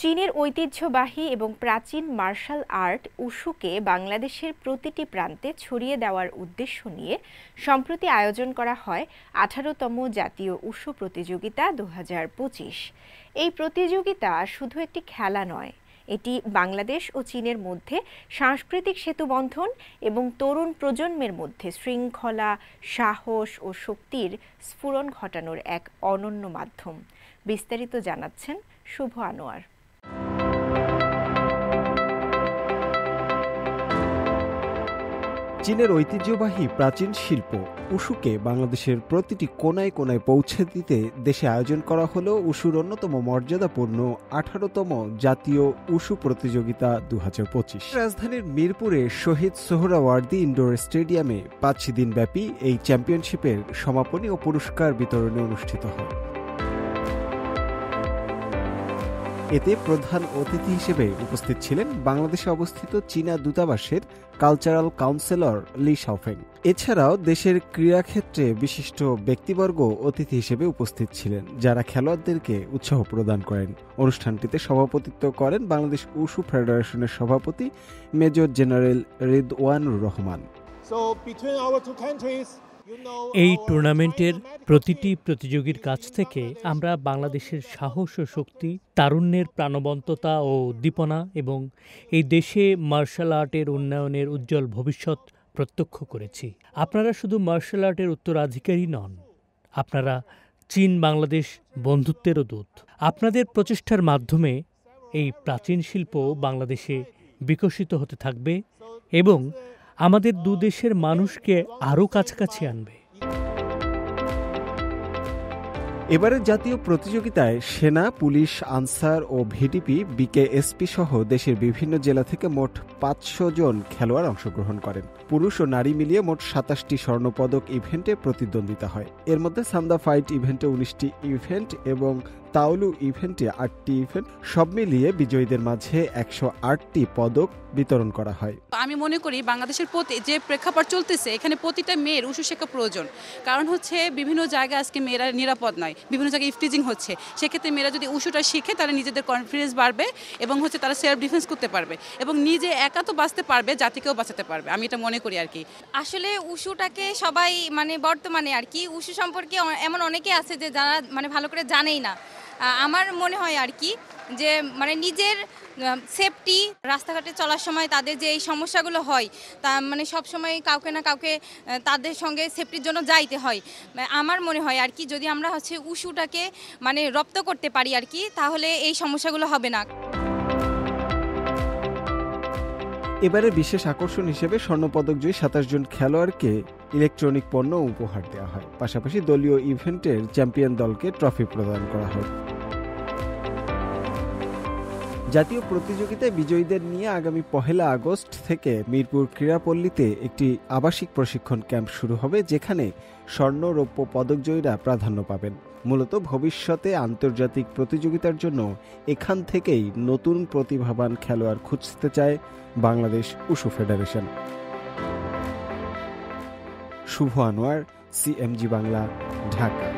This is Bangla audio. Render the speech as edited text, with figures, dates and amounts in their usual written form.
চীনের ঐতিহ্যবাহী এবং প্রাচীন মার্শাল আর্ট উশুকে বাংলাদেশের প্রতিটি প্রান্তে ছড়িয়ে দেওয়ার উদ্দেশ্য নিয়ে সম্প্রতি আয়োজন করা হয় 18তম জাতীয় উশু প্রতিযোগিতা 2025। এই প্রতিযোগিতা শুধু একটি খেলা নয়, এটি বাংলাদেশ ও চীনের মধ্যে সাংস্কৃতিক সেতুবন্ধন এবং তরুণ প্রজন্মের মধ্যে শৃঙ্খলা, সাহস ও শক্তির স্ফুরণ ঘটানোর এক অনন্য মাধ্যম। বিস্তারিত জানাচ্ছেন শুভ আনোয়ার। চীনের ঐতিহ্যবাহী প্রাচীন শিল্প উশুকে বাংলাদেশের প্রতিটি কোনায় কোনায় পৌঁছে দিতে দেশে আয়োজন করা হলো উশুর অন্যতম মর্যাদাপূর্ণ 18তম জাতীয় উশু প্রতিযোগিতা 2025। রাজধানীর মিরপুরে শহীদ সোহরাওয়ার্দী ইনডোর স্টেডিয়ামে 5 দিনব্যাপী এই চ্যাম্পিয়নশিপের সমাপনী ও পুরস্কার বিতরণী অনুষ্ঠিত হয়। এতে প্রধান অতিথি হিসেবে উপস্থিত ছিলেন বাংলাদেশে অবস্থিত চীনা দূতাবাসের কালচারাল কাউন্সিলর লি শাওফেং। এছাড়াও দেশের ক্রীড়াক্ষেত্রে বিশিষ্ট ব্যক্তিবর্গ অতিথি হিসেবে উপস্থিত ছিলেন, যারা খেলোয়াড়দেরকে উৎসাহ প্রদান করেন। অনুষ্ঠানটিতে সভাপতিত্ব করেন বাংলাদেশ উশু ফেডারেশনের সভাপতি মেজর জেনারেল রিদওয়ানুর রহমান। এই টুর্নামেন্টের প্রতিটি প্রতিযোগীর কাছ থেকে আমরা বাংলাদেশের সাহস ও শক্তি, তারুণ্যের প্রাণবন্ততা ও উদ্দীপনা এবং এই দেশে মার্শাল আর্টের উন্নয়নের উজ্জ্বল ভবিষ্যৎ প্রত্যক্ষ করেছি। আপনারা শুধু মার্শাল আর্টের উত্তরাধিকারী নন, আপনারা চীন বাংলাদেশ বন্ধুত্বেরও দূত। আপনাদের প্রচেষ্টার মাধ্যমে এই প্রাচীন শিল্প বাংলাদেশে বিকশিত হতে থাকবে এবং আমাদের দুদেশের মানুষকে আরও কাছাকাছি আনবে। এবারের জাতীয় প্রতিযোগিতায় সেনা, পুলিশ, আনসার ও ভিডিপি, বিকেএসপি সহ দেশের বিভিন্ন জেলা থেকে মোট 500 জন খেলোয়াড় অংশগ্রহণ করেন। পুরুষ ও নারী মিলিয়ে মোট 27টি স্বর্ণপদক ইভেন্টে প্রতিদ্বন্দ্বিতা হয়। এর মধ্যে সান্দা ফাইট ইভেন্টে 19টি ইভেন্ট এবং তাওলু ইভেন্টে 8টি ইভেন্ট, সব মিলিয়ে বিজয়ীদের মাঝে 108টি পদক বিতরণ করা হয়। আমি মনে করি বাংলাদেশের যে প্রেক্ষাপট চলতেছে, এখানে প্রতিটা মেয়ের উশু শেখা প্রয়োজন। কারণ হচ্ছে বিভিন্ন জায়গায় আজকে মেয়েরা নিরাপদ নয়, বিভিন্ন জায়গায় ইফটিজিং হচ্ছে। সেক্ষেত্রে মেয়েরা যদি উশুটা শিখে তাহলে নিজেদের কনফিডেন্স বাড়বে এবং হচ্ছে তারা সেলফ ডিফেন্স করতে পারবে এবং নিজে একা তো বাঁচতে পারবে, জাতিকেও বাঁচাতে পারবে। আমি এটা মনে করি আর কি। আসলে উশুটাকে সবাই বর্তমানে আর কি উশু সম্পর্কে এমন অনেকে আছে যে যারা ভালো করে জানেই না। আমার মনে হয় আর কি যে নিজের সেফটি, রাস্তাঘাটে চলার সময় তাদের যে এই সমস্যাগুলো হয় তা সব সময় কাউকে না কাউকে তাদের সঙ্গে সেফটির জন্য যাইতে হয়। আমার মনে হয় আর কি যদি আমরা উশুটাকে রপ্ত করতে পারি আর কি, তাহলে এই সমস্যাগুলো হবে না। এবারে বিশেষ আকর্ষণ হিসেবে স্বর্ণপদকজয়ী 27 জন খেলোয়াড়কে ইলেকট্রনিক পণ্য উপহার দেওয়া হয়। পাশাপাশি দলীয় ইভেন্টের চ্যাম্পিয়ন দলকে ট্রফি প্রদান করা হয়। জাতীয় প্রতিযোগিতায় বিজয়ীদের নিয়ে আগামী 1 আগস্ট থেকে মিরপুর ক্রীড়াপল্লীতে একটি আবাসিক প্রশিক্ষণ ক্যাম্প শুরু হবে, যেখানে স্বর্ণ, রৌপ্য পদকজয়ীরা প্রাধান্য পাবেন। মূলত ভবিষ্যতে আন্তর্জাতিক প্রতিযোগিতার জন্য এখান থেকেই নতুন প্রতিভাবান খেলোয়াড় খুঁজতে চায় বাংলাদেশ উশু ফেডারেশন। শুভ আনোয়ার, CMG বাংলা, ঢাকা।